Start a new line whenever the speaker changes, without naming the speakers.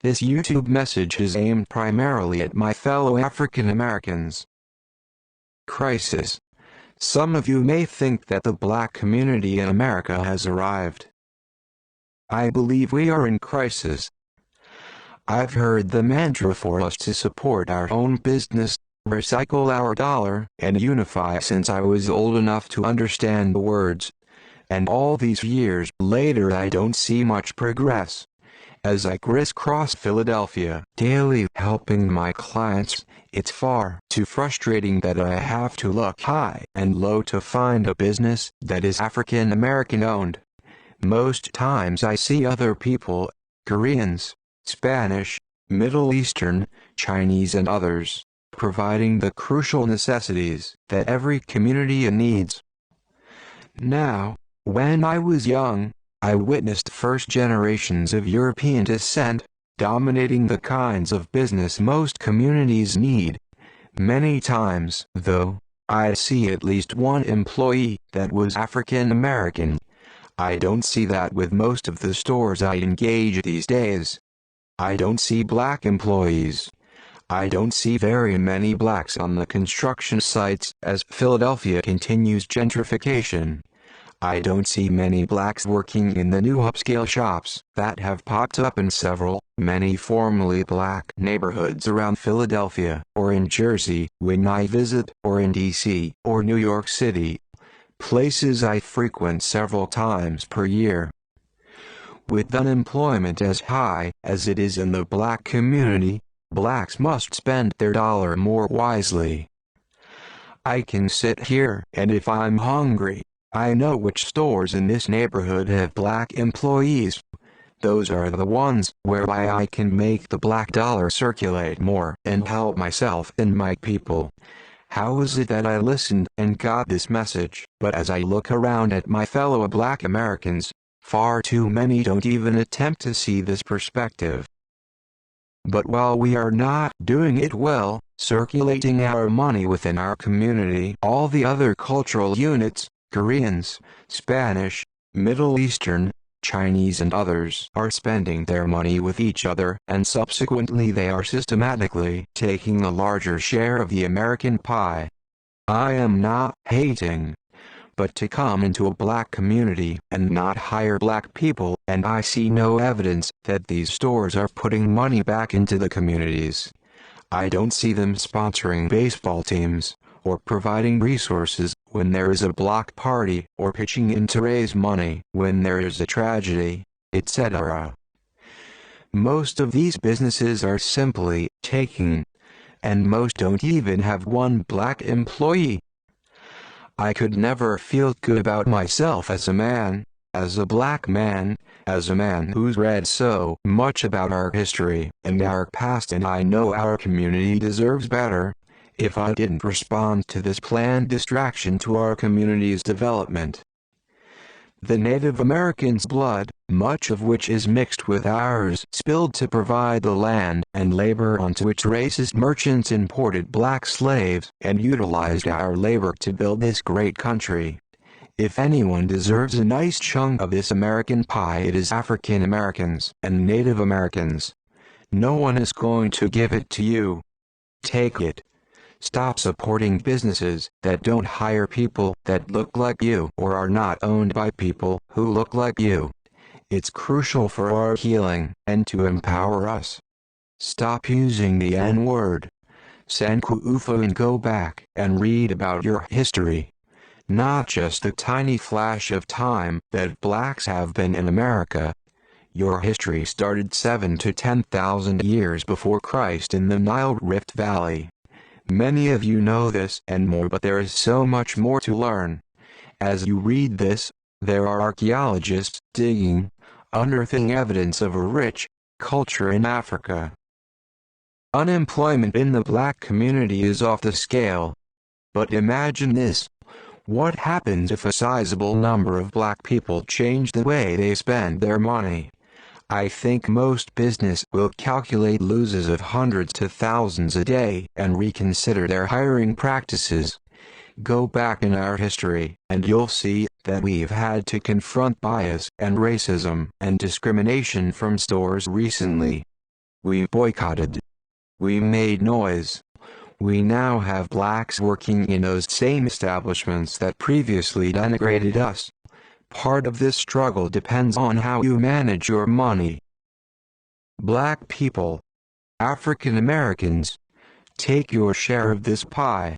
This YouTube message is aimed primarily at my fellow African Americans. Crisis. Some of you may think that the black community in America has arrived. I believe we are in crisis. I've heard the mantra for us to support our own business, recycle our dollar, and unify since I was old enough to understand the words. And all these years later I don't see much progress. As I crisscross Philadelphia daily helping my clients, it's far too frustrating that I have to look high and low to find a business that is African American owned. Most times I see other people, Koreans, Spanish, Middle Eastern, Chinese and others, providing the crucial necessities that every community needs. Now, when I was young, I witnessed first generations of European descent, dominating the kinds of business most communities need. Many times, though, I see at least one employee that was African American. I don't see that with most of the stores I engage these days. I don't see black employees. I don't see very many blacks on the construction sites as Philadelphia continues gentrification. I don't see many blacks working in the new upscale shops that have popped up in many formerly black neighborhoods around Philadelphia or in Jersey when I visit, or in DC or New York City, places I frequent several times per year. With unemployment as high as it is in the black community, blacks must spend their dollar more wisely. I can sit here and if I'm hungry, I know which stores in this neighborhood have black employees. Those are the ones whereby I can make the black dollar circulate more and help myself and my people. How is it that I listened and got this message, but as I look around at my fellow black Americans, far too many don't even attempt to see this perspective. But while we are not doing it well, circulating our money within our community, all the other cultural units, Koreans, Spanish, Middle Eastern, Chinese and others are spending their money with each other, and subsequently they are systematically taking a larger share of the American pie. I am not hating, but to come into a black community and not hire black people, and I see no evidence that these stores are putting money back into the communities. I don't see them sponsoring baseball teams, or providing resources when there is a block party, or pitching in to raise money when there is a tragedy, etc. Most of these businesses are simply taking, and most don't even have one black employee. I could never feel good about myself as a man, as a black man, as a man who's read so much about our history and our past, and I know our community deserves better, if I didn't respond to this planned distraction to our community's development. The Native Americans' blood, much of which is mixed with ours, spilled to provide the land and labor onto which racist merchants imported black slaves and utilized our labor to build this great country. If anyone deserves a nice chunk of this American pie, it is African Americans and Native Americans. No one is going to give it to you. Take it. Stop supporting businesses that don't hire people that look like you or are not owned by people who look like you. It's crucial for our healing and to empower us. Stop using the N-word. Sanku Ufa, and go back and read about your history. Not just the tiny flash of time that blacks have been in America. Your history started 7,000 to 10,000 years before Christ in the Nile Rift Valley. Many of you know this and more, but there is so much more to learn. As you read this, there are archaeologists digging, unearthing evidence of a rich culture in Africa. Unemployment in the black community is off the scale. But imagine this. What happens if a sizable number of black people change the way they spend their money? I think most business will calculate losses of hundreds to thousands a day and reconsider their hiring practices. Go back in our history, and you'll see that we've had to confront bias and racism and discrimination from stores recently. We boycotted. We made noise. We now have blacks working in those same establishments that previously denigrated us. Part of this struggle depends on how you manage your money. Black people, African Americans, take your share of this pie.